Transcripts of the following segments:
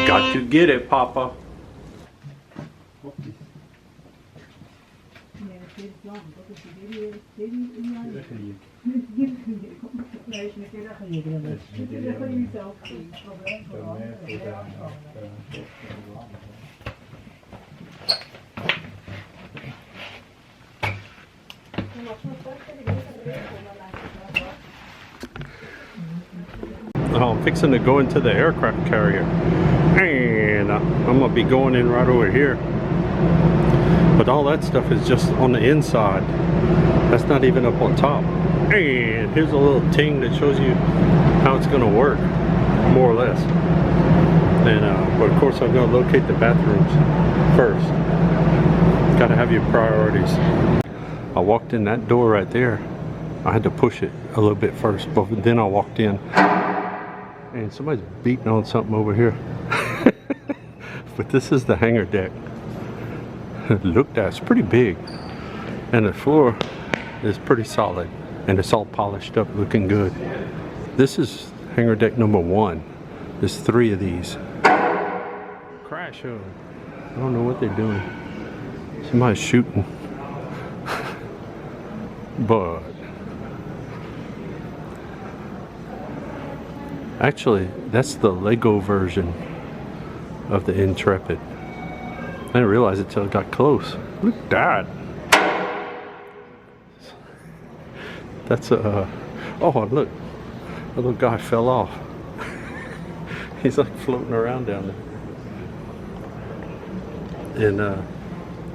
Got to get it, Papa. I'm fixing to go into the aircraft carrier, and I'm gonna be going in right over here. But all that stuff is just on the inside. That's not even up on top. And here's a little ting that shows you how it's gonna work, more or less. And but of course I'm gonna locate the bathrooms first. Gotta have your priorities. I walked in that door right there. I had to push it a little bit first, but then I walked in. And somebody's beating on something over here. But this is the hangar deck. Look, that's pretty big. And the floor is pretty solid. And it's all polished up, looking good. This is hangar deck number 1. There's 3 of these. Crash them. I don't know what they're doing. Somebody's shooting. But actually, that's the Lego version of the Intrepid. I didn't realize it till it got close. Look at that. That's a... oh, look. A little guy fell off. He's like floating around down there. And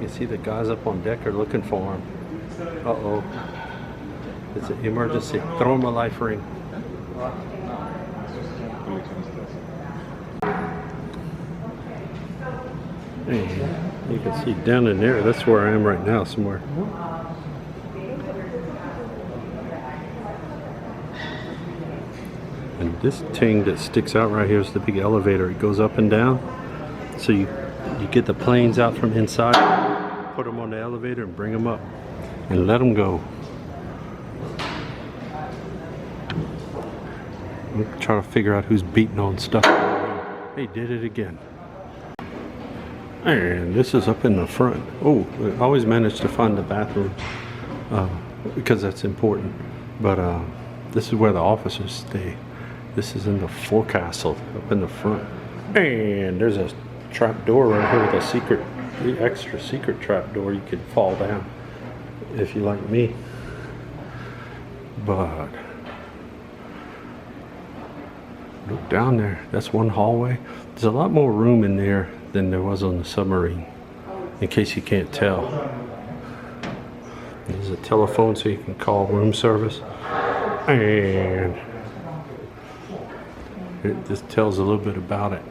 you see the guys up on deck are looking for him. Uh-oh. It's an emergency. Throw him a life ring. And you can see down in there, that's where I am right now somewhere. And this thing that sticks out right here is the big elevator. It goes up and down. So you get the planes out from inside, put them on the elevator and bring them up and let them go. I'm trying to figure out who's beating on stuff. He did it again. And this is up in the front. Oh, I always manage to find the bathroom because that's important. But this is where the officers stay. This is in the forecastle up in the front. And there's a trap door right here with a secret, the extra secret trap door. You could fall down if you like me. But look down there. That's one hallway. There's a lot more room in there than there was on the submarine, in case you can't tell. There's a telephone so you can call room service. And it just tells a little bit about it.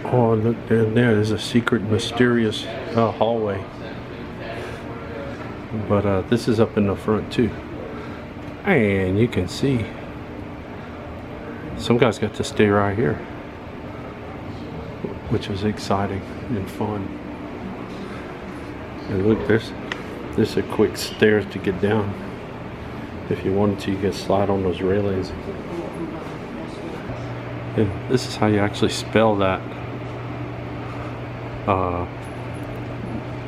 Oh, look down there. There's a secret, mysterious hallway. But this is up in the front too. And you can see some guys got to stay right here, which was exciting and fun. And look, there's a quick stairs to get down. If you wanted to, you could slide on those railings. And this is how you actually spell that.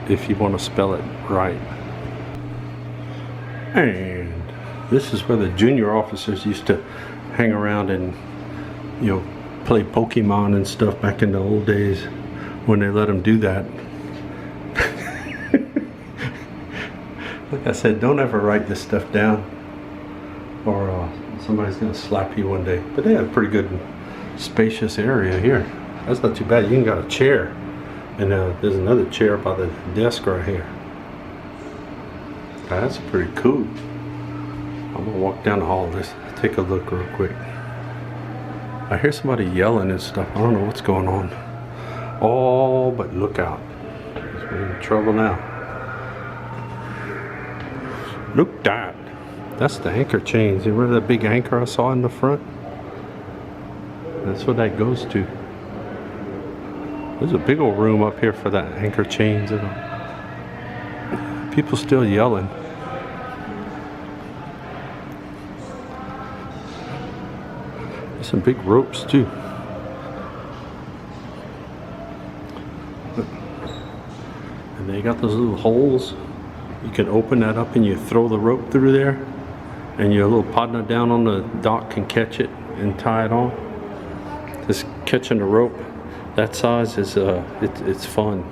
If you want to spell it right. And this is where the junior officers used to hang around and, you know, play Pokemon and stuff back in the old days when they let them do that. Like I said, don't ever write this stuff down or somebody's gonna slap you one day. But they have a pretty good spacious area here. That's not too bad. You even got a chair. And there's another chair by the desk right here. That's pretty cool. I'm gonna walk down the hall. Let's take a look real quick. I hear somebody yelling and stuff. I don't know what's going on. Oh, but look out. We're in trouble now. Look at that. That's the anchor chains. You remember that big anchor I saw in the front? That's what that goes to. There's a big old room up here for that anchor chains. And people still yelling. There's some big ropes too. And they got those little holes. You can open that up and you throw the rope through there, and your little partner down on the dock can catch it and tie it on. Just catching the rope that size is it's fun.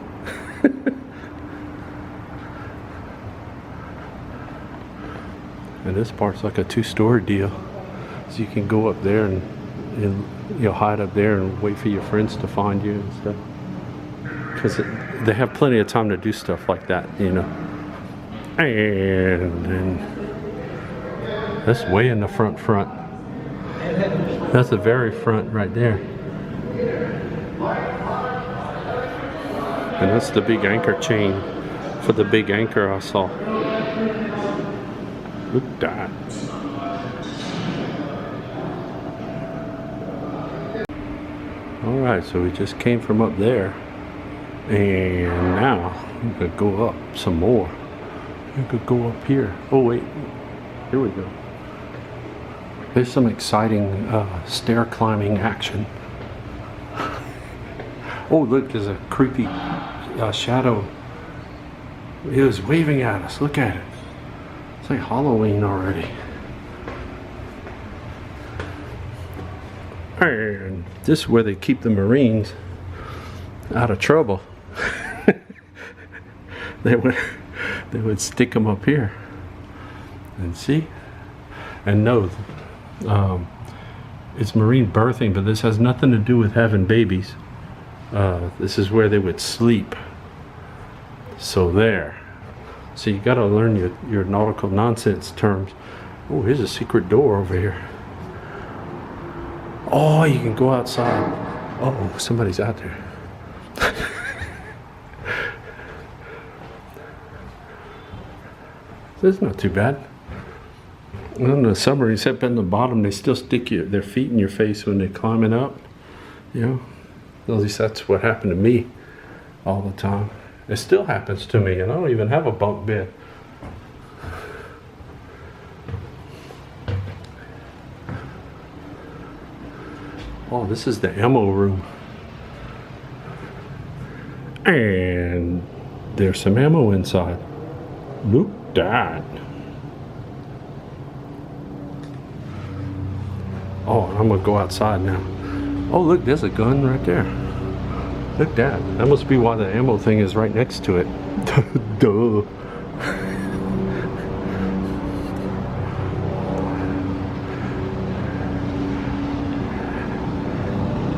And this part's like a two-story deal, so you can go up there and you'll hide up there and wait for your friends to find you and stuff, because they have plenty of time to do stuff like that, you know. And then that's way in the front. That's the very front right there. And that's the big anchor chain for the big anchor I saw. Look at that. Alright, so we just came from up there, and now we could go up some more. We could go up here. Oh wait, here we go. There's some exciting stair climbing action. Oh look, there's a creepy shadow. It was waving at us. Look at it. It's like Halloween already. And this is where they keep the Marines out of trouble. They would stick them up here. And see? And no, it's Marine birthing, but this has nothing to do with having babies. This is where they would sleep. So there. So you gotta learn your nautical nonsense terms. Oh, here's a secret door over here. Oh, you can go outside. Oh, somebody's out there. This is not too bad. On the submarines up in the bottom, they still stick their feet in your face when they're climbing up. You know, at least that's what happened to me all the time. It still happens to me, and I don't even have a bunk bed. Oh, this is the ammo room. And there's some ammo inside. Look at that. Oh, I'm gonna go outside now. Oh, look, there's a gun right there. Look at that. That must be why the ammo thing is right next to it. Duh.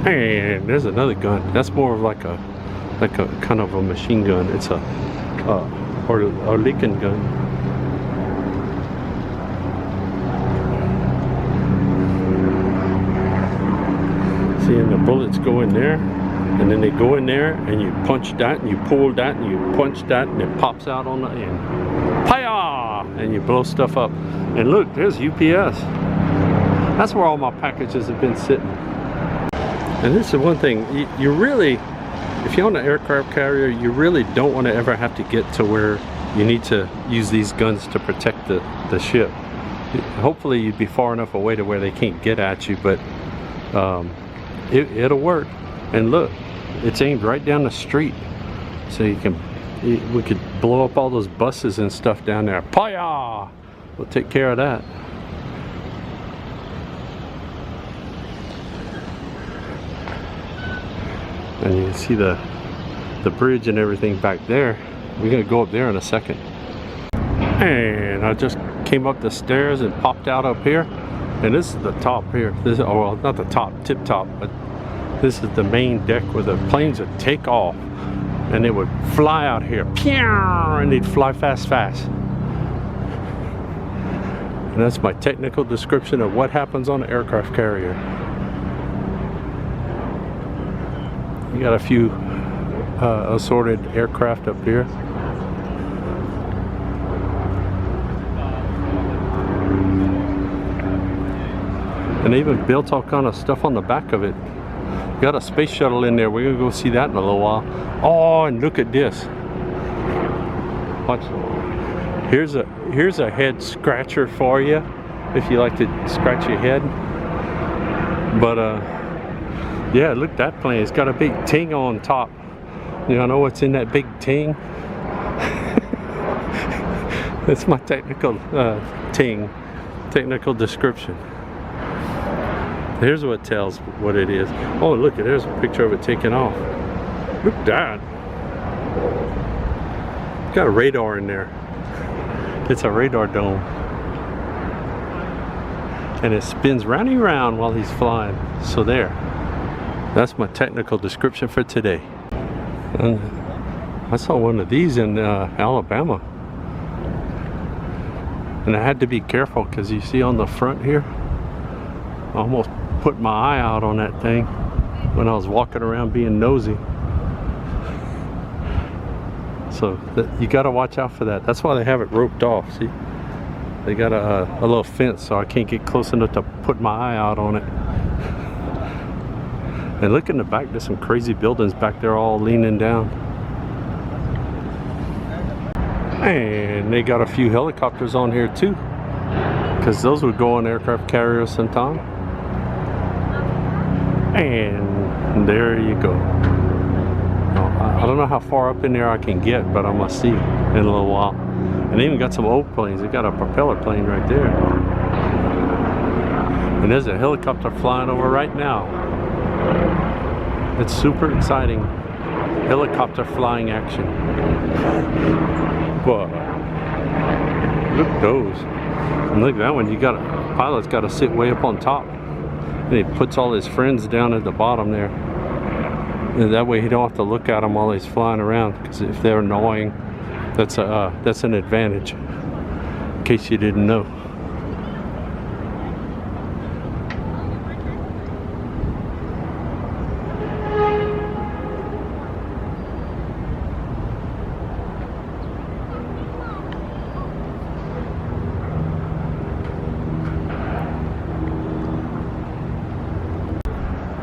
And there's another gun. That's more of like a kind of a machine gun. It's a Weehawken gun. See, and the bullets go in there, and then they go in there, and you punch that, and you pull that, and you punch that, and it pops out on the end. Hi-ya! And you blow stuff up. And look, there's UPS. That's where all my packages have been sitting. And this is one thing, you really, if you're on an aircraft carrier, you really don't want to ever have to get to where you need to use these guns to protect the ship. Hopefully you'd be far enough away to where they can't get at you, but it'll work. And look, it's aimed right down the street, so we could blow up all those buses and stuff down there. Paya! We'll take care of that. And you can see the bridge and everything back there. We're gonna go up there in a second. And I just came up the stairs and popped out up here. And this is the top here. This, oh, well, not the top, tip top, but this is the main deck where the planes would take off and they would fly out here. And they'd fly fast. And that's my technical description of what happens on an aircraft carrier. You got a few assorted aircraft up here. And they even built all kind of stuff on the back of it. Got a space shuttle in there. We're gonna go see that in a little while. Oh, and look at this. Watch. Here's a head scratcher for you if you like to scratch your head. But yeah, look, that plane. It's got a big ting on top. You know what's in that big ting? That's my technical technical description. Here's what tells what it is. Oh, look, there's a picture of it taking off. Look at that. It's got a radar in there. It's a radar dome. And it spins round and round while he's flying. So there. That's my technical description for today. And I saw one of these in Alabama. And I had to be careful because you see on the front here, I almost put my eye out on that thing when I was walking around being nosy. So you got to watch out for that. That's why they have it roped off. See, they got a little fence so I can't get close enough to put my eye out on it. And look in the back, there's some crazy buildings back there all leaning down. And they got a few helicopters on here too, because those would go on aircraft carriers sometime. And there you go. I don't know how far up in there I can get, but I'm gonna see in a little while. And they even got some old planes. They got a propeller plane right there. And there's a helicopter flying over right now. It's super exciting. Helicopter flying action. But look at those. And look at that one. Pilot's got to sit way up on top. And he puts all his friends down at the bottom there. And that way he don't have to look at them while he's flying around. Because if they're annoying, that's an advantage. In case you didn't know.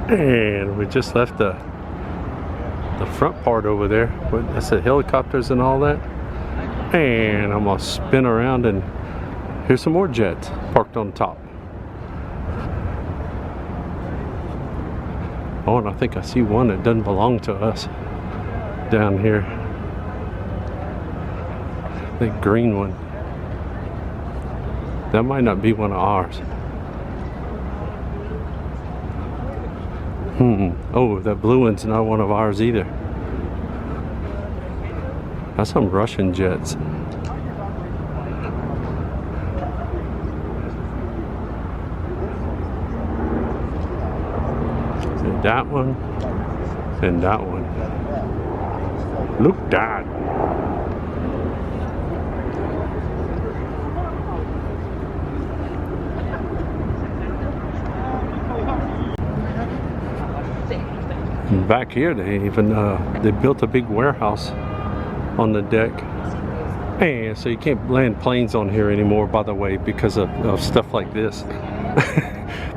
And we just left the front part over there. I said helicopters and all that. And I'm gonna spin around and here's some more jets parked on top. Oh, and I think I see one that doesn't belong to us down here. The green one. That might not be one of ours. Oh, that blue one's not one of ours either. That's some Russian jets. And that one. And that one. Look at that. And back here they even they built a big warehouse on the deck, and so you can't land planes on here anymore, by the way, because of stuff like this.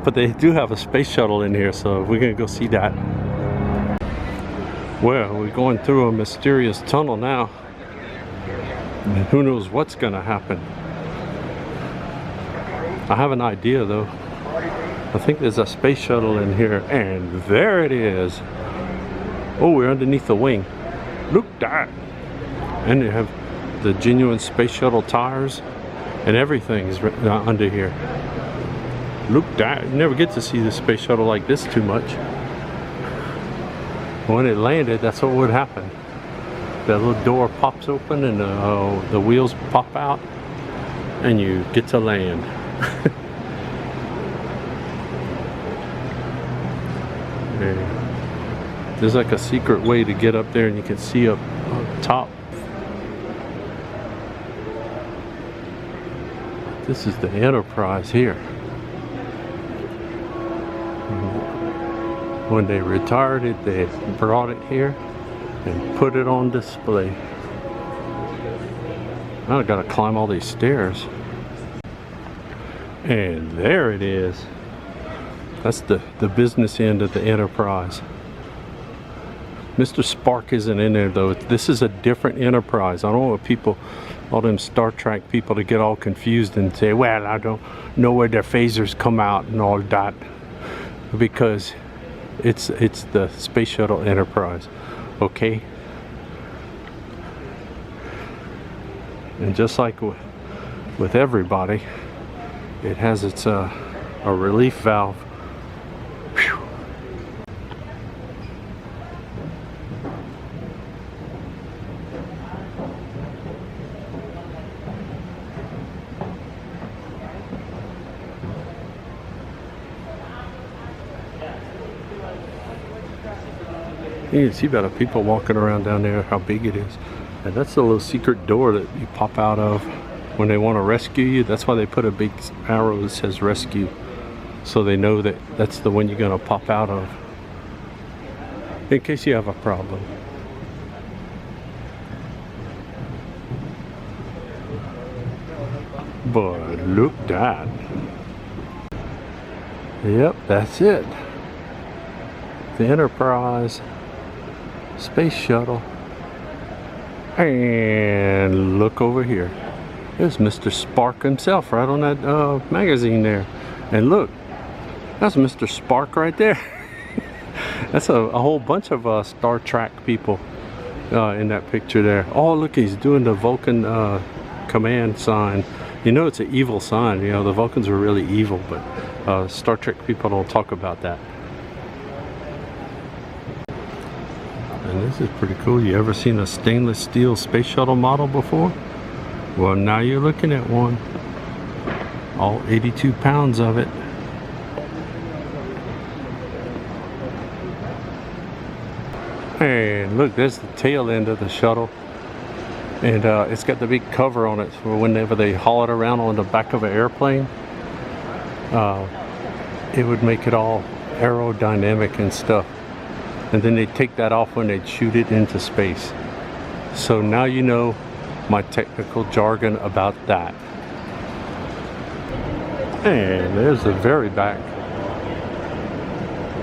But they do have a space shuttle in here, so we're gonna go see that. Well, we're going through a mysterious tunnel now, and who knows what's gonna happen. I have an idea though. I think there's a space shuttle in here, and there it is. Oh, we're underneath the wing. Look at that. And they have the genuine space shuttle tires and everything is under here. Look at that. You never get to see the space shuttle like this too much. When it landed, that's what would happen. That little door pops open and the wheels pop out and you get to land. Yeah. There's like a secret way to get up there and you can see up top. This is the Enterprise here. When they retired it, they brought it here and put it on display. Now I gotta climb all these stairs. And there it is. That's the business end of the Enterprise. Mr. Spark isn't in there though. This is a different Enterprise. I don't want people, all them Star Trek people, to get all confused and say, well, I don't know where their phasers come out and all that, because it's the Space Shuttle Enterprise, okay? And just like with everybody, it has its a relief valve. Whew. You can see about the people walking around down there, how big it is. And that's the little secret door that you pop out of when they want to rescue you. That's why they put a big arrow that says rescue, so they know that that's the one you're going to pop out of in case you have a problem. But look at that. Yep, that's it. The Enterprise Space Shuttle. And look over here. There's Mr. Spark himself right on that magazine there. And look, that's Mr. Spark right there. That's a whole bunch of Star Trek people in that picture there. Oh, look, he's doing the Vulcan command sign. You know, it's an evil sign. You know, the Vulcans are really evil, but Star Trek people don't talk about that. And this is pretty cool. You ever seen a stainless steel space shuttle model before? Well, now you're looking at one. All 82 pounds of it. And look, there's the tail end of the shuttle. And it's got the big cover on it for whenever they haul it around on the back of an airplane. It would make it all aerodynamic and stuff. And then they take that off when they shoot it into space. So now you know my technical jargon about that. And there's the very back,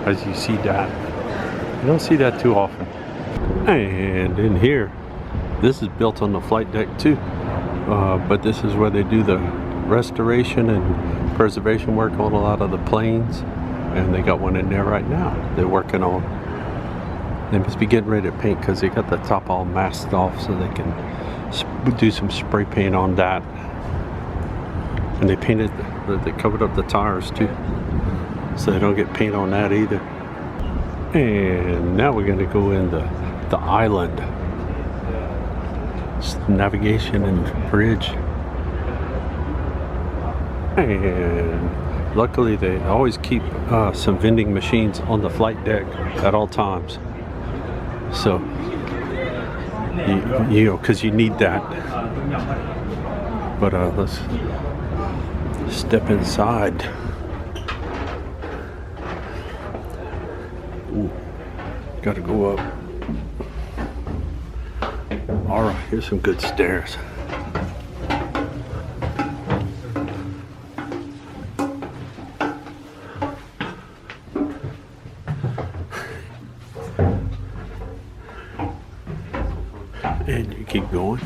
as you see that. You don't see that too often. And in here, this is built on the flight deck too, but this is where they do the restoration and preservation work on a lot of the planes, and they got one in there right now they're working on. They must be getting ready to paint because they got the top all masked off, so they can do some spray paint on that. And they painted, they covered up the tires too, so they don't get paint on that either. And now we're going to go in the island. It's navigation and bridge. And luckily they always keep some vending machines on the flight deck at all times. So, you know, because you need that. But let's step inside. Ooh, gotta go up. Alright, here's some good stairs. And you keep going.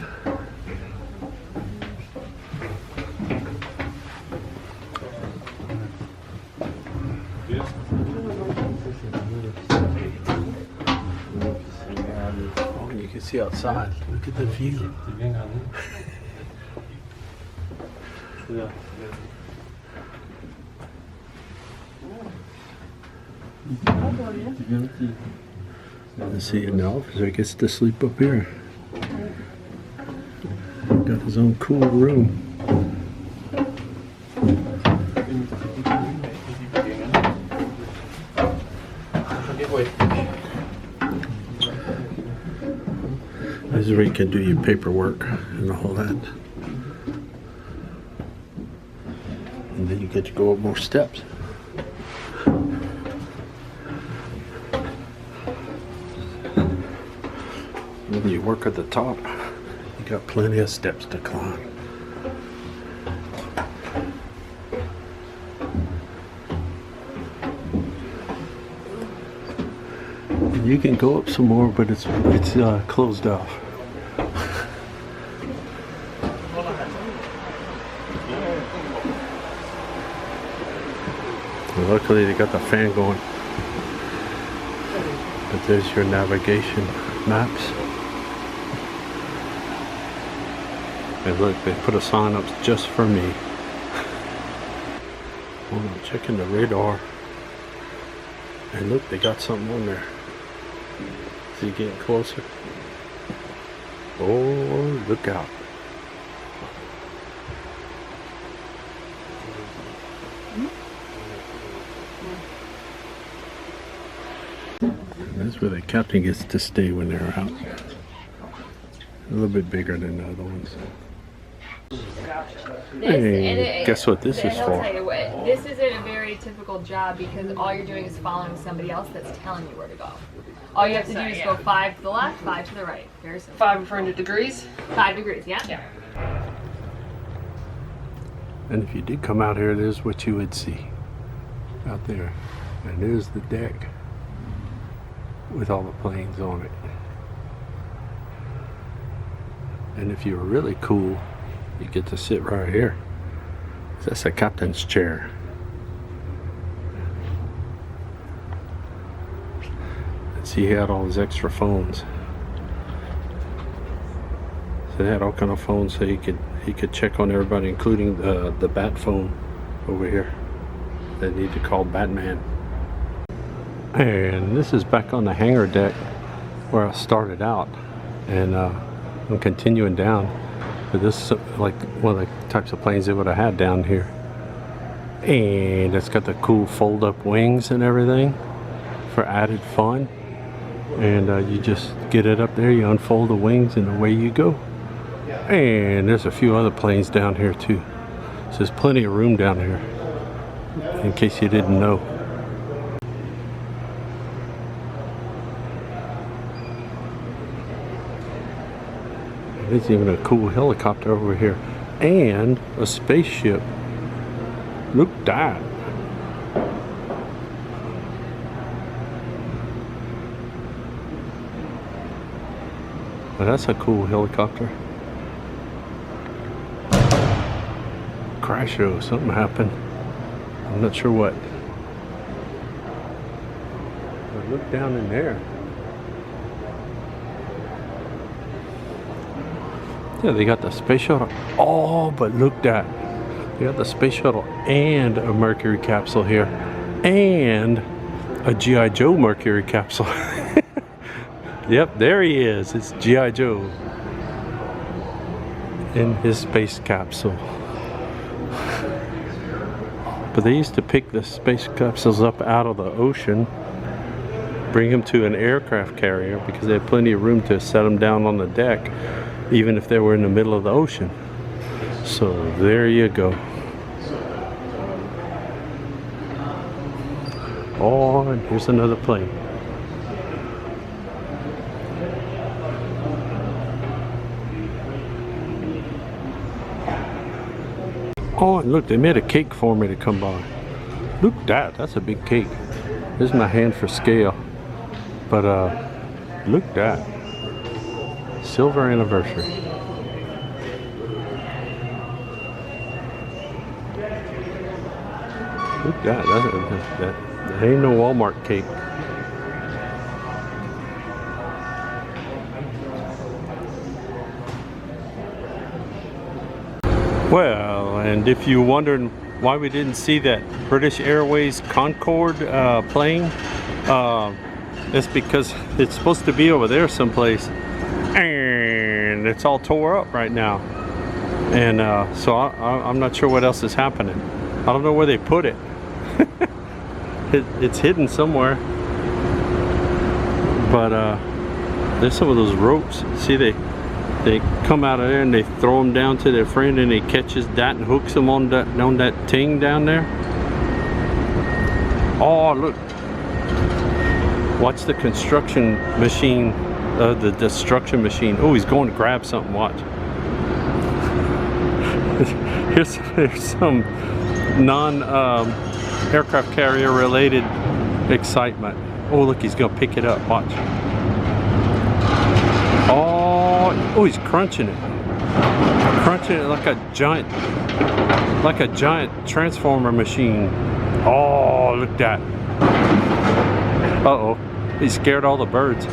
Oh, you can see outside. Look at the view. Let's see, an officer gets to sleep up here. Got his own cool room. This is where you can do your paperwork and all that. And then you get to go up more steps. When you work at the top, you got plenty of steps to climb. You can go up some more, but it's closed off. Well, luckily they got the fan going. But there's your navigation maps. And look, they put a sign up just for me. Hold on, checking the radar. And look, they got something on there. Is he getting closer? Oh, look out. That's where the captain gets to stay when they're out. A little bit bigger than the other ones. Hey, guess what this is for? I'll tell you what, this isn't a very typical job because all you're doing is following somebody else that's telling you where to go. All you have to do is go 5 to the left, 5 to the right. Very simple. 5 referring to degrees? 5 degrees, yeah. And if you did come out here, there's what you would see out there. And there's the deck with all the planes on it. And if you're really cool, you get to sit right here. That's a captain's chair. And see, he had all his extra phones. So they had all kind of phones, so he could check on everybody, including the bat phone over here. They need to call Batman. And this is back on the hangar deck where I started out, and I'm continuing down. But this is like one of the types of planes they would have had down here. And it's got the cool fold-up wings and everything for added fun. And you just get it up there, you unfold the wings, and away you go. And there's a few other planes down here too. So there's plenty of room down here, in case you didn't know. There's even a cool helicopter over here and a spaceship. Look at that. Well, that's a cool helicopter. Crash show, something happened. I'm not sure what. But look down in there. Yeah, they got the space shuttle. Oh, but look at that. They got the space shuttle and a Mercury capsule here. And a G.I. Joe Mercury capsule. Yep, there he is. It's G.I. Joe in his space capsule. But they used to pick the space capsules up out of the ocean, bring them to an aircraft carrier because they had plenty of room to set them down on the deck, even if they were in the middle of the ocean. So there you go. Oh, and here's another plane. Oh, and look, they made a cake for me to come by. Look at that, that's a big cake. This is my hand for scale. But look at that. Silver anniversary. Look at that. That ain't no Walmart cake. Well, and if you're wondering why we didn't see that British Airways Concorde plane, it's because it's supposed to be over there someplace, and it's all tore up right now. And so I'm not sure what else is happening. I don't know where they put it. It's hidden somewhere. But there's some of those ropes. See, they come out of there and they throw them down to their friend, and he catches that and hooks them on that ting down there. Oh, look. Watch the construction machine, the destruction machine. Oh, he's going to grab something, watch. Here's some non-aircraft carrier related excitement. Oh, look, he's gonna pick it up. Watch. Oh, he's crunching it. Crunching it like a giant transformer machine. Oh, look at that. Uh-oh. He scared all the birds.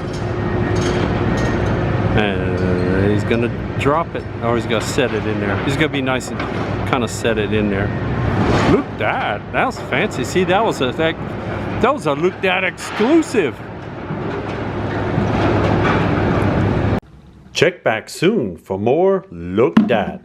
And he's gonna drop it. Or he's gonna set it in there. He's gonna be nice and kind of set it in there. Look at that. That was fancy. See, that was a Look That exclusive. Check back soon for more Look That.